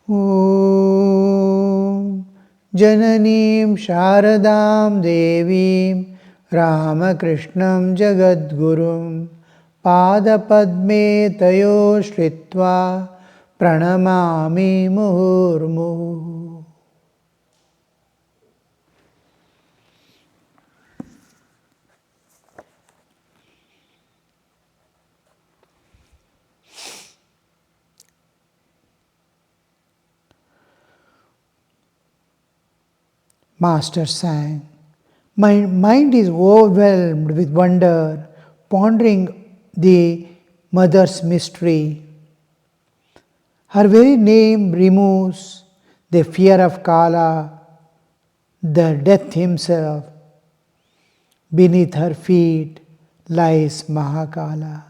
Om Jananim Sharadam Devim Ramakrishnam Jagadgurum Padapadme Tayo Shritva Pranamami Muhurmuhu. Master sang, "My mind is overwhelmed with wonder, pondering the mother's mystery. Her very name removes the fear of Kala, the death himself. Beneath her feet lies Mahakala."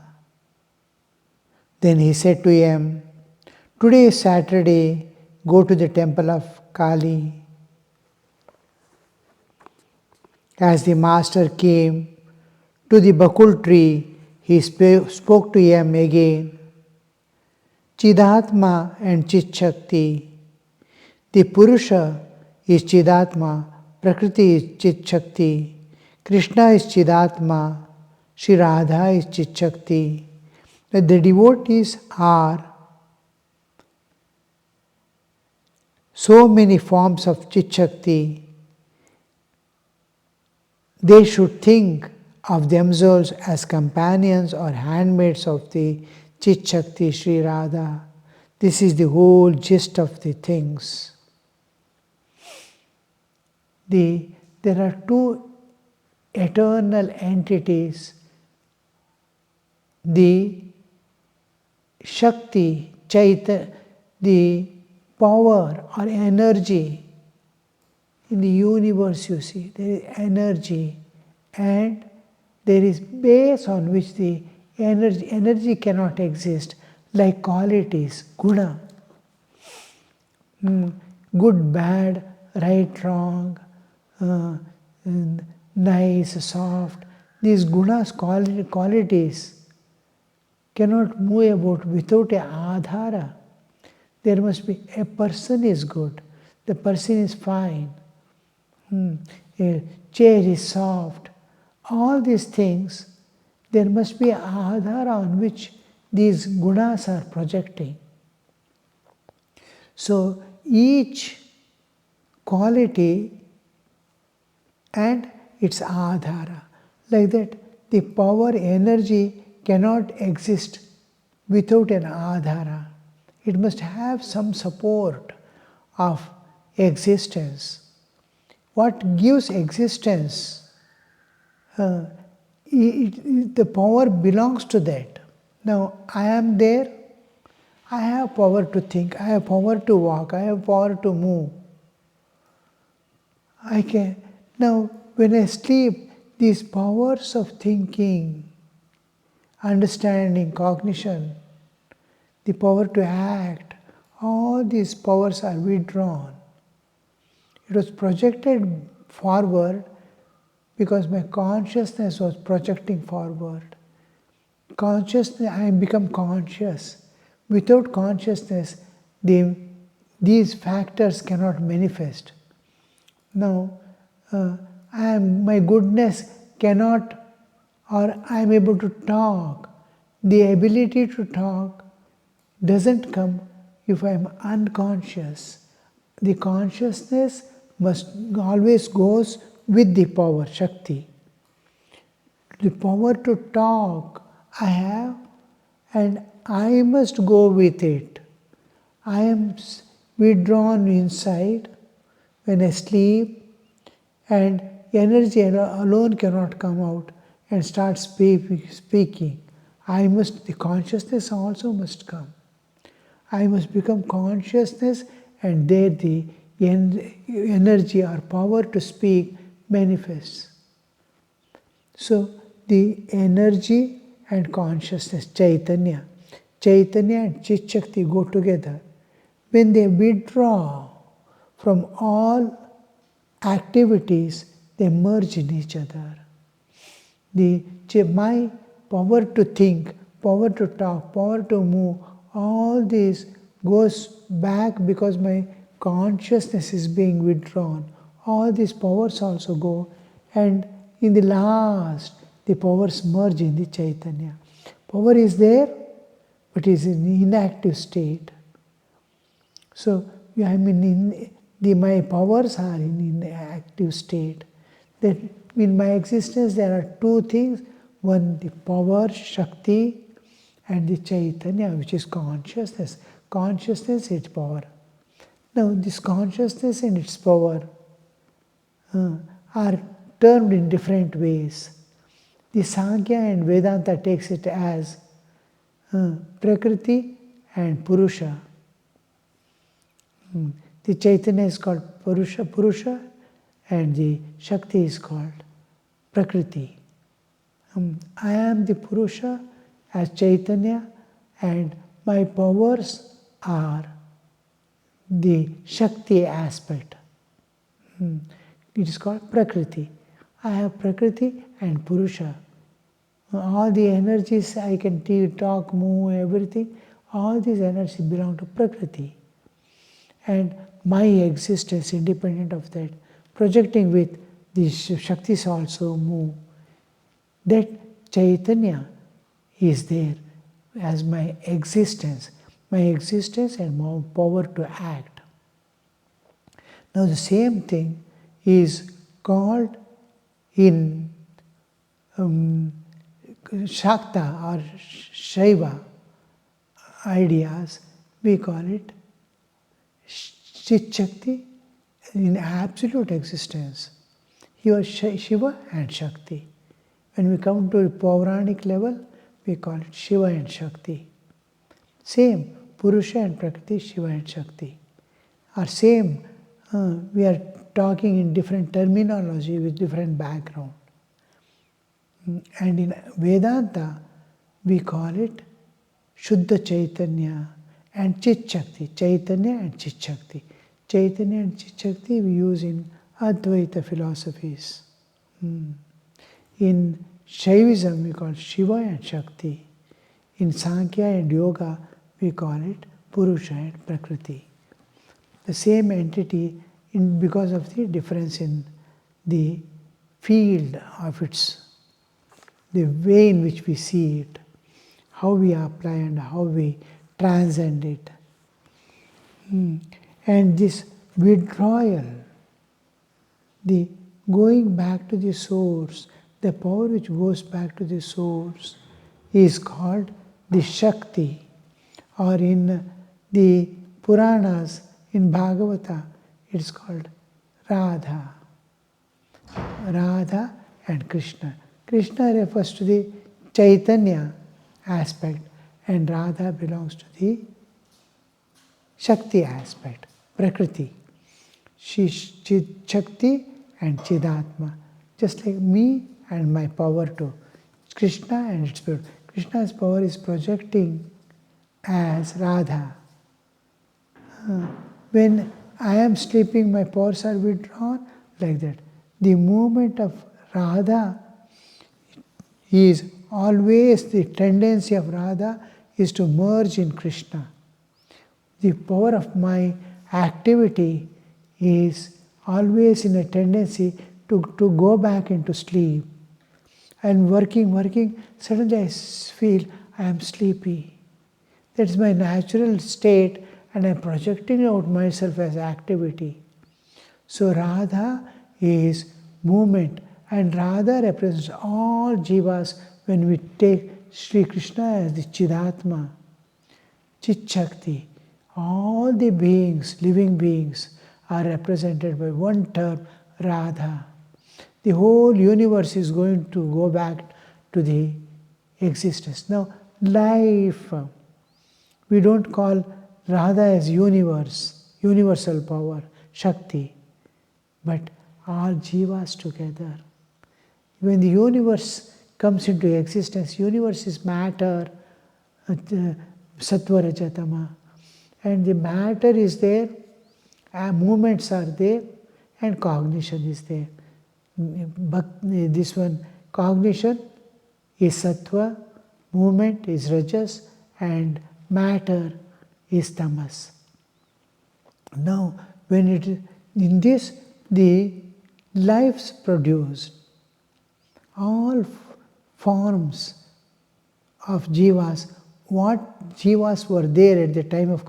Then he said to him, "Today is Saturday, go to the temple of Kali." As the master came to the bakul tree, he spoke to him again. Chidatma and Chit-Shakti. The Purusha is Chidatma, Prakriti is Chit-Shakti, Krishna is Chidatma, Sri Radha is Chit-Shakti. The devotees are so many forms of Chit-Shakti. They should think of themselves as companions or handmaids of the Chit-Shakti Sri Radha. This is the whole gist of the things. There are two eternal entities, the Shakti, Chaitanya, the power or energy. In the universe, you see, there is energy, and there is base on which the energy cannot exist, like qualities, guna. Good, bad, right, wrong, nice, soft. These gunas, qualities, cannot move about without a adhara. There must be a person is good, the person is fine. A chair is soft. All these things, there must be an adhara on which these gunas are projecting. So each quality and its adhara. Like that, the power energy cannot exist without an adhara. It must have some support of existence. What gives existence? The power belongs to that. Now, I am there, I have power to think, I have power to walk, I have power to move. I can. Now, when I sleep, these powers of thinking, understanding, cognition, the power to act, all these powers are withdrawn. It was projected forward because my consciousness was projecting forward. Consciousness, I become conscious. Without consciousness, these factors cannot manifest. Now, my goodness cannot, or I am able to talk. The ability to talk doesn't come if I am unconscious. The consciousness must always goes with the power, Shakti. The power to talk I have, and I must go with it. I am withdrawn inside when I sleep, and energy alone cannot come out and start speaking. The consciousness also must come. I must become consciousness, and there the energy or power to speak manifests. So the energy and consciousness, Chaitanya and Chit Shakti go together. When they withdraw from all activities, they merge in each other. My power to think, power to talk, power to move, all these goes back because my consciousness is being withdrawn. All these powers also go, and in the last, the powers merge in the Chaitanya. Power is there, but is in inactive state. So my powers are in inactive state. That in my existence there are two things. One, the power, Shakti, and the Chaitanya, which is consciousness. Consciousness is power. Now, this consciousness and its power are termed in different ways. The Sankhya and Vedanta takes it as Prakriti and Purusha. The Chaitanya is called Purusha, and the Shakti is called Prakriti. I am the Purusha as Chaitanya, and my powers are the Shakti aspect. It is called Prakriti. I have Prakriti and Purusha. All the energies I can talk, move, everything, all these energies belong to Prakriti. And my existence, independent of that, projecting with the Shaktis also move. That Chaitanya is there as my existence and my power to act. Now the same thing is called in Shakta or Shaiva ideas, we call it Chit Shakti in absolute existence. Here Shiva and Shakti. When we come to a Pauranic level, we call it Shiva and Shakti. Same, Purusha and Prakriti, Shiva and Shakti. Are same, we are talking in different terminology with different background. And in Vedanta, we call it Shuddha Chaitanya and Chit Shakti. Chaitanya and Chit Shakti. Chaitanya and Chit Shakti we use in Advaita philosophies. In Shaivism, we call it Shiva and Shakti. In Sankhya and Yoga, we call it Purusha and Prakriti. The same entity because of the difference in the field of the way in which we see it, how we apply and how we transcend it. And this withdrawal, the going back to the source, the power which goes back to the source is called the Shakti, or in the Puranas, in Bhagavata, it's called Radha. Radha and Krishna. Krishna refers to the Chaitanya aspect, and Radha belongs to the Shakti aspect, Prakriti. Shakti and Chidatma, just like me and my power to Krishna and its spirit. Krishna's power is projecting as Radha. When I am sleeping, my powers are withdrawn, like that. The movement of Radha is always, the tendency of Radha is to merge in Krishna. The power of my activity is always in a tendency to go back into sleep. And working, suddenly I feel I am sleepy. That's my natural state, and I'm projecting out myself as activity. So Radha is movement, and Radha represents all jivas when we take Sri Krishna as the Chidatma, Chit Shakti. All the beings, living beings, are represented by one term, Radha. The whole universe is going to go back to the existence. Now, life, we don't call Radha as universe, universal power, Shakti, but all jivas together. When the universe comes into existence, universe is matter, Sattva Rajatama, and the matter is there, movements are there, and cognition is there. But this one, cognition is Sattva, movement is Rajas, and matter is tamas. Now, when it in this, the lives produced, all forms of jivas, what jivas were there at the time of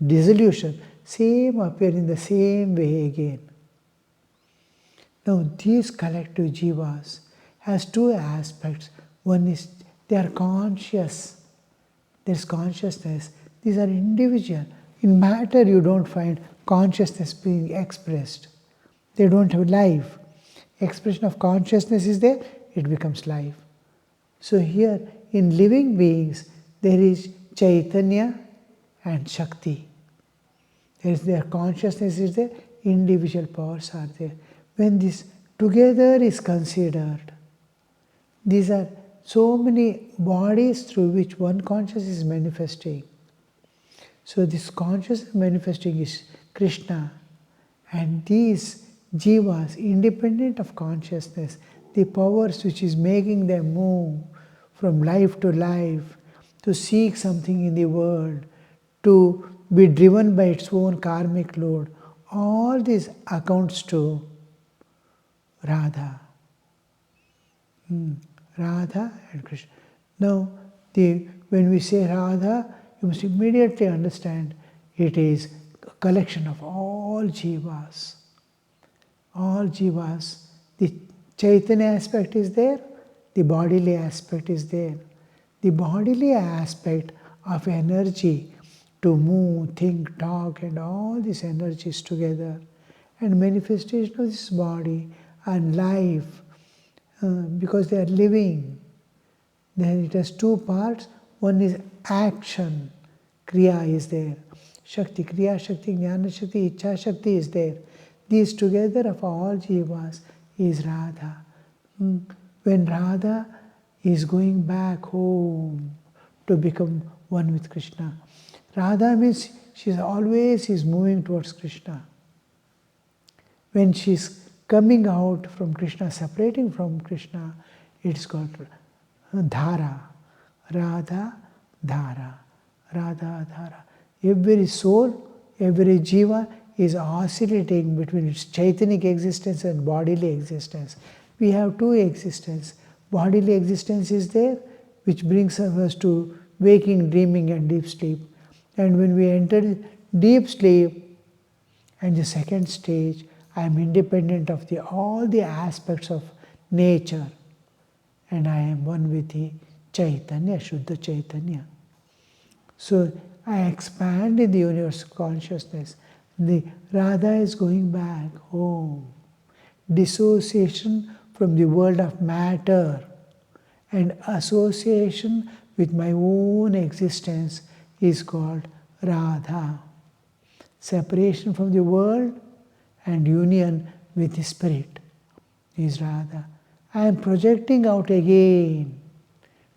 dissolution, same appear in the same way again. Now, these collective jivas has two aspects. One is they are conscious. There is consciousness. These are individual. In matter, you don't find consciousness being expressed. They don't have life. Expression of consciousness is there, it becomes life. So here, in living beings, there is Chaitanya and Shakti. Their consciousness is there, individual powers are there. When this together is considered, these are so many bodies through which one consciousness is manifesting. So this consciousness manifesting is Krishna, and these jivas, independent of consciousness, the powers which is making them move from life, to seek something in the world, to be driven by its own karmic load, all these accounts to Radha. Radha and Krishna. Now, when we say Radha, you must immediately understand it is a collection of all jivas. All jivas. The Chaitanya aspect is there, the bodily aspect is there. The bodily aspect of energy to move, think, talk, and all these energies together, and manifestation of this body and life, because they are living. Then it has two parts. One is action, Kriya is there. Shakti, Kriya Shakti, Jnana Shakti, Ichcha Shakti is there. These together of all jivas is Radha. When Radha is going back home to become one with Krishna. Radha means she's always is moving towards Krishna. When she's coming out from Krishna, separating from Krishna, it's called Dhara. Radha, Dhara. Radha, Dhara. Every soul, every jiva is oscillating between its Chaitanic existence and bodily existence. We have two existences. Bodily existence is there, which brings us to waking, dreaming, and deep sleep. And when we enter deep sleep, and the second stage, I am independent of all the aspects of nature, and I am one with the Chaitanya, Shuddha Chaitanya. So I expand in the universal consciousness. The Radha is going back home. Dissociation from the world of matter and association with my own existence is called Radha. Separation from the world and union with the spirit is Radha. I am projecting out again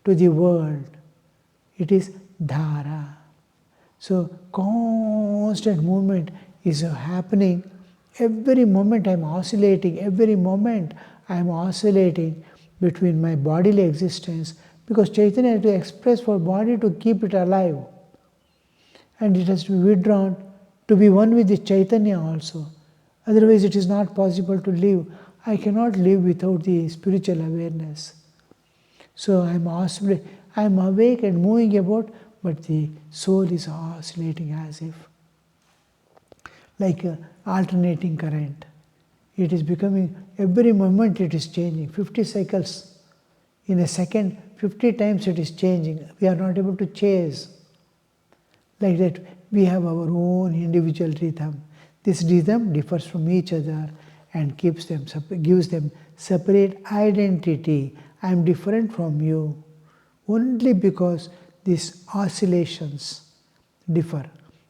to the world. It is Dhara. So constant movement is happening. Every moment I am oscillating. Every moment I am oscillating between my bodily existence, because Chaitanya has to express for body to keep it alive. And it has to be withdrawn to be one with the Chaitanya also. Otherwise it is not possible to live. I cannot live without the spiritual awareness. So I am awake and moving about, but the soul is oscillating as if like an alternating current. It is becoming, every moment it is changing. 50 cycles in a second, 50 times it is changing. We are not able to chase. Like that, we have our own individual rhythm. This rhythm differs from each other and gives them separate identity. I am different from you. Only because these oscillations differ.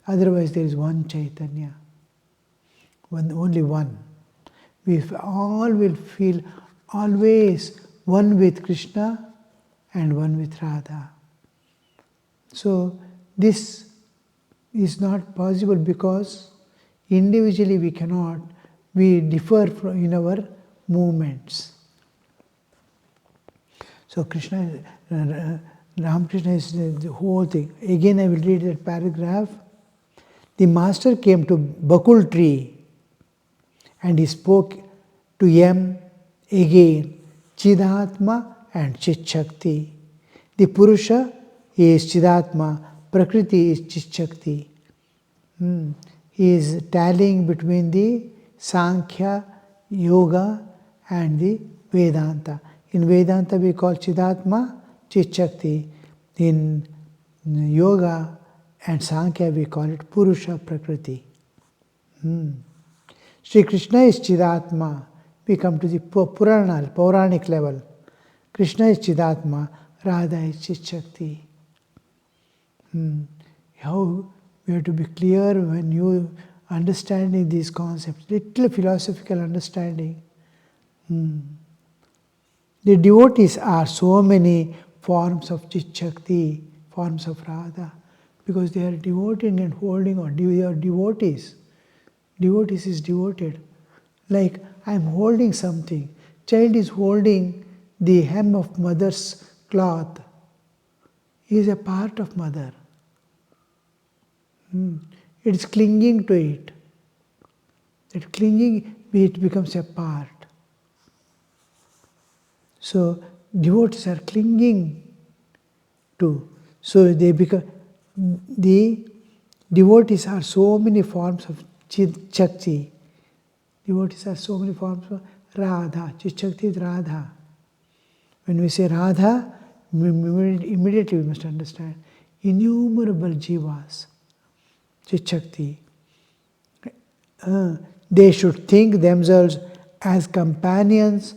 Otherwise there is one Chaitanya. Only one. We all will feel always one with Krishna and one with Radha. So this is not possible because individually we cannot, we differ in our movements. So Krishna, Ramakrishna is the whole thing. Again I will read that paragraph. The master came to Bakul tree and he spoke to him again, Chidatma and Chit Shakti. The Purusha is Chidatma, Prakriti is Chit Shakti. He is tallying between the Sankhya, Yoga and the Vedanta. In Vedanta we call Chidatma Chit Shakti. In Yoga and Sankhya we call it Purusha Prakriti. Sri Krishna is Chidatma. We come to the Puranic level. Krishna is Chidatma, Radha is Chit Shakti. How we have to be clear when you understanding these concepts, little philosophical understanding. The devotees are so many forms of Chit Shakti, forms of Radha, because they are devoting and holding on. They are devotees. Devotees is devoted. Like I am holding something. Child is holding the hem of mother's cloth. He is a part of mother. It is clinging to it. That clinging, it becomes a part. So devotees are clinging to. So they become, the devotees are so many forms of Chit Shakti. Devotees are so many forms of Radha. Chit Shakti is Radha. When we say Radha, immediately we must understand innumerable jivas. Chit Shakti. They should think themselves as companions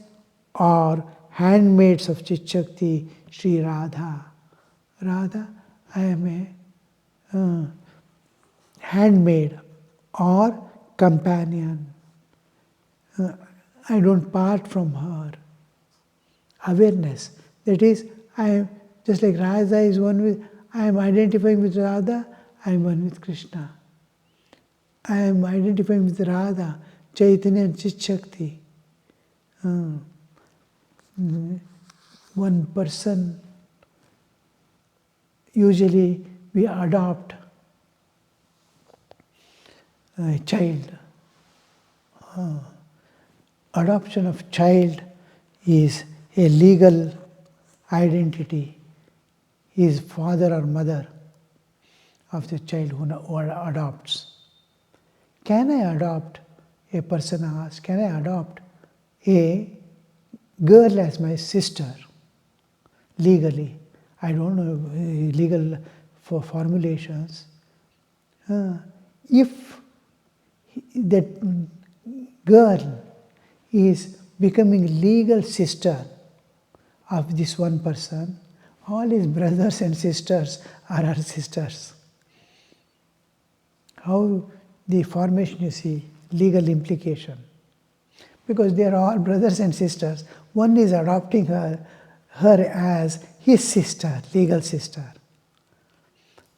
or handmaids of Chit Shakti, Sri Radha. Radha, I am a handmaid or companion. I don't part from her. Awareness. That is, I am just like Radha is one with, I am identifying with Radha, I am one with Krishna. I am identifying with Radha, Chaitanya and Chit Shakti. One person, usually we adopt a child. Adoption of child is a legal identity. He is father or mother of the child who adopts. Can I adopt, a person asks, can I adopt a girl as my sister legally? I don't know legal formulations. If that girl is becoming legal sister of this one person, all his brothers and sisters are her sisters. How the formation, you see, legal implication. Because they are all brothers and sisters. One is adopting her as his sister, legal sister.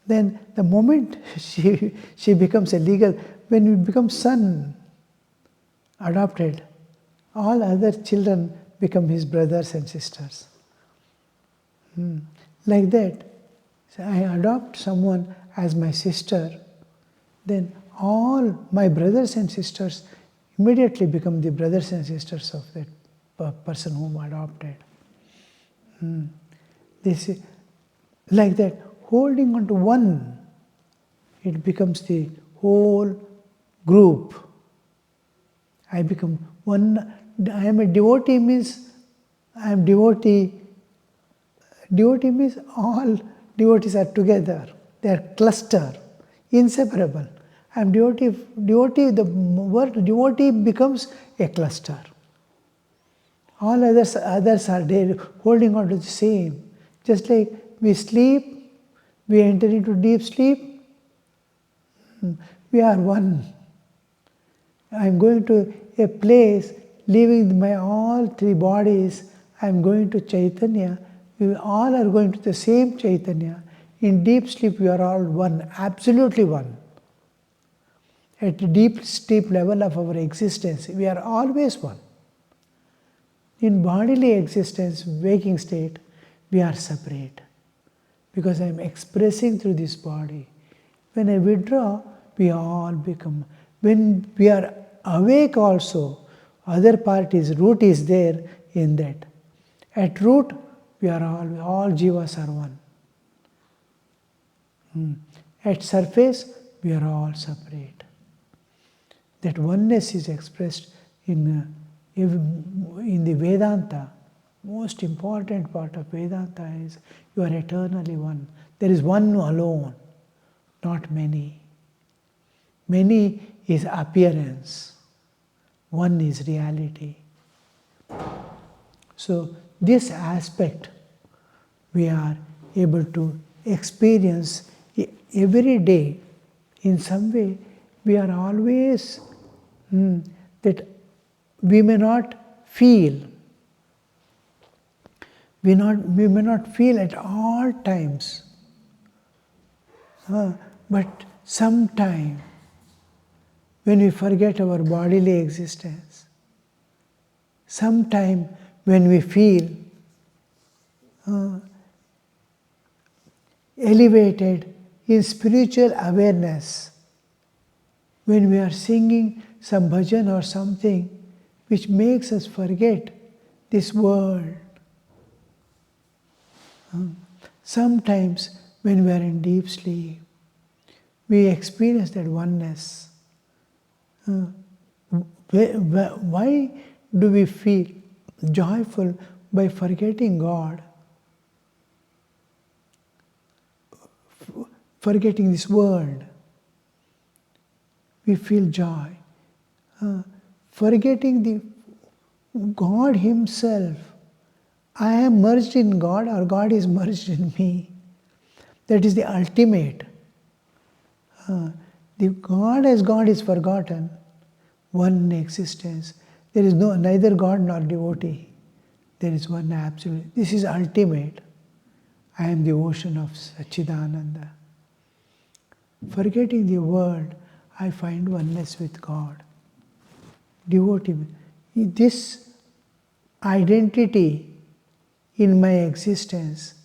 Then the moment she becomes a legal, when we become son, adopted, all other children become his brothers and sisters. Like that. So I adopt someone as my sister, then all my brothers and sisters immediately become the brothers and sisters of that person whom I adopted. This is like that, holding on to one, it becomes the whole group. I become one. I am a devotee means I am devotee. Devotee means all devotees are together. They are cluster, inseparable. I am devotee. Devotee, the word devotee becomes a cluster. All others are there holding on to the same. Just like we sleep, we enter into deep sleep, we are one. I am going to a place, leaving my all three bodies, I am going to Chaitanya. We all are going to the same Chaitanya. In deep sleep, we are all one, absolutely one. At the deep sleep level of our existence, we are always one. In bodily existence, waking state, we are separate. because I am expressing through this body. When I withdraw, we all become. When we are awake also, other part is, root is there in that. At root, we are all jivas are one. At surface, we are all separate. That oneness is expressed in the Vedanta. Most important part of Vedanta is you are eternally one. There is one alone, not many. Many is appearance. One is reality. So this aspect we are able to experience every day. In some way, we are always that we may not feel. We may not feel at all times, but sometime when we forget our bodily existence, sometime when we feel elevated in spiritual awareness, when we are singing some bhajan or something which makes us forget this world. Sometimes when we are in deep sleep, we experience that oneness. Why do we feel joyful by forgetting God? Forgetting this world. We feel joy. Forgetting the God Himself. I am merged in God or God is merged in me. That is the ultimate. The God as God is forgotten. One existence. There is neither God nor devotee. There is one absolute. This is ultimate. I am the ocean of Satchidananda. Forgetting the world, I find oneness with God. Devotee. This identity in my existence,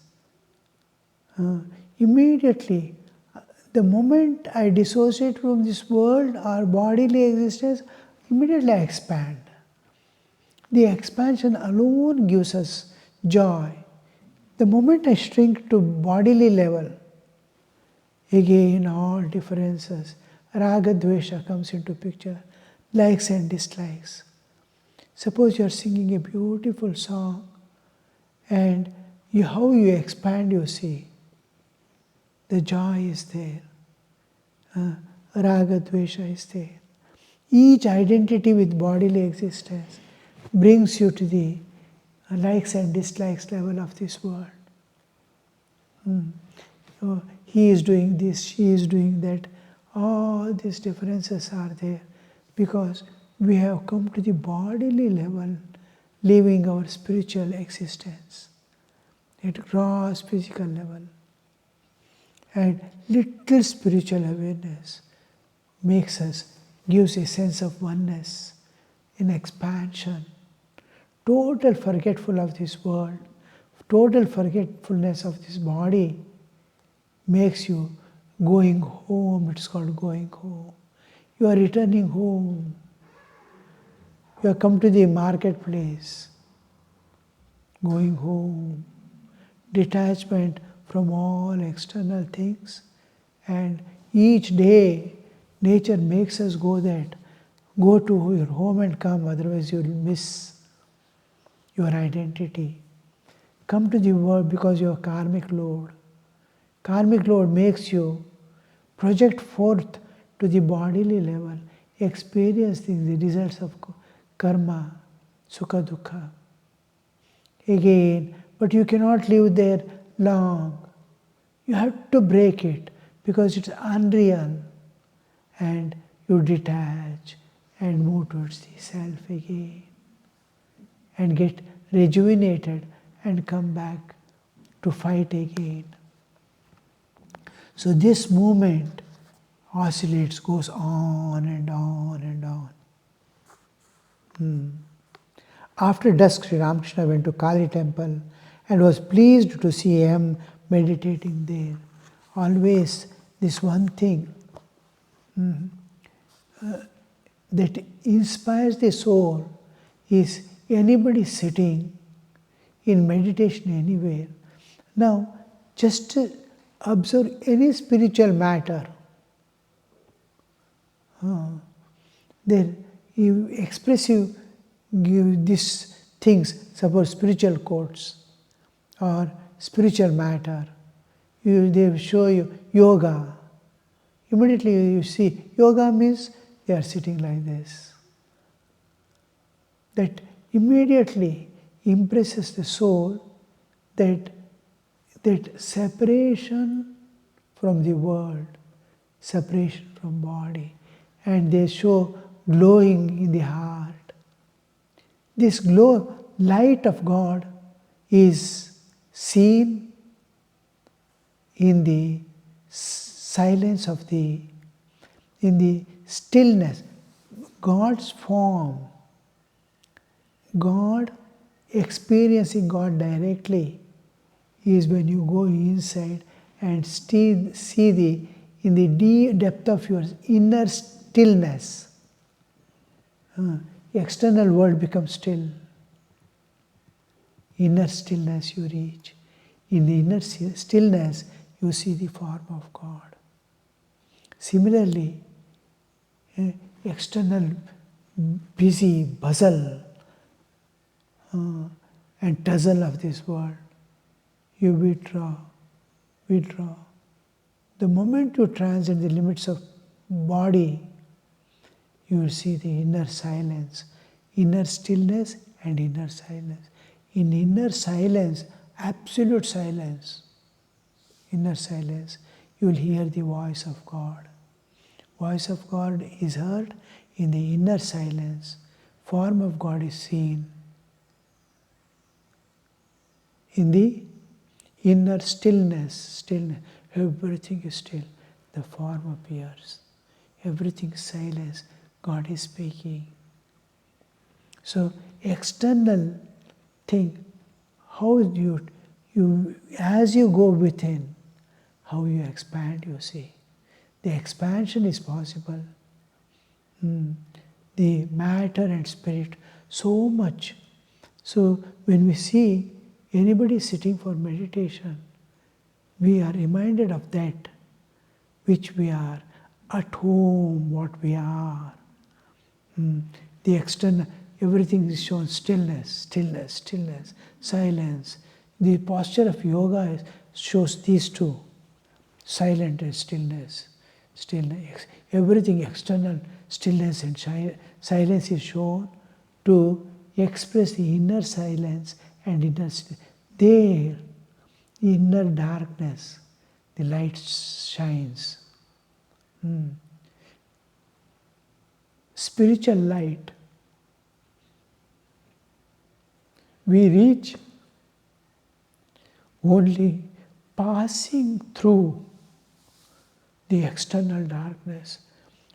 immediately, the moment I dissociate from this world or bodily existence, immediately I expand. The expansion alone gives us joy. The moment I shrink to bodily level, again all differences, raga dvesha comes into picture, likes and dislikes. Suppose you are singing a beautiful song and how you expand, you see. The joy is there. Raga dvesha is there. Each identity with bodily existence brings you to the likes and dislikes level of this world. So he is doing this, she is doing that. All these differences are there because we have come to the bodily level, living our spiritual existence at gross physical level. And little spiritual awareness gives a sense of oneness, in expansion, total forgetful of this world, total forgetfulness of this body makes you going home. It's called going home. You are returning home. You have come to the marketplace, going home. Detachment from all external things, and each day nature makes us go to your home and come, otherwise you will miss your identity. Come to the world because your karmic load. Karmic load makes you project forth to the bodily level, experiencing the results of karma, sukha dukkha. Again, but you cannot live there long. You have to break it because it's unreal, and you detach and move towards the self again and get rejuvenated and come back to fight again. So this movement oscillates, goes on and on and on. After dusk, Sri Ramakrishna went to Kali temple and was pleased to see M. meditating there. Always this one thing that inspires the soul is anybody sitting in meditation anywhere. Now, just observe any spiritual matter. There, you expressive give these things, suppose spiritual quotes or spiritual matter. They show you yoga. Immediately you see yoga means they are sitting like this. That immediately impresses the soul that separation from the world, separation from body, and they show glowing in the heart. This glow, light of God is seen in the silence of in the stillness. God's form, God, experiencing God directly is when you go inside and see in the deep depth of your inner stillness. External world becomes still. Inner stillness you reach. In the inner stillness you see the form of God. Similarly, external busy bustle and tussle of this world, you withdraw. The moment you transcend the limits of body, you will see the inner silence, inner stillness and inner silence. In inner silence, absolute silence, inner silence, you will hear the voice of God. Voice of God is heard in the inner silence. Form of God is seen in the inner stillness. Everything is still. The form appears. Everything is silence. God is speaking. So external thing, how you as you go within, how you expand, you see. The expansion is possible. The matter and spirit, so much. So when we see anybody sitting for meditation, we are reminded of that which we are, at home, what we are. The external, everything is shown stillness, silence. The posture of yoga shows these two, silent and stillness. Everything external, stillness and silence is shown to express the inner silence and inner stillness. There, the inner darkness, the light shines. Spiritual light. We reach only passing through the external darkness.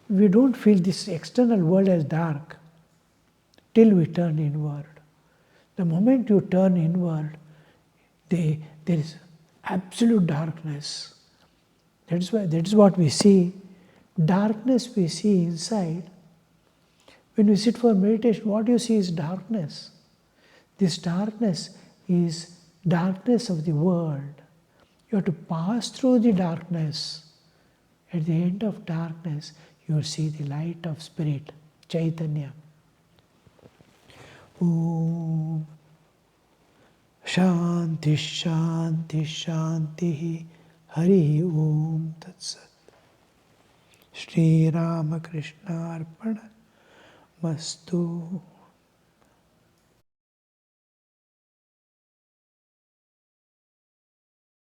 We don't feel this external world as dark till we turn inward. The moment you turn inward, there is absolute darkness. That is what we see. Darkness we see inside. When we sit for meditation, what you see is darkness. This darkness is darkness of the world. You have to pass through the darkness. At the end of darkness, you will see the light of Spirit, Chaitanya. Om Shanti Shanti Shanti Hari Om Tat Sat. Shri Ramakrishna Arpana Mastu.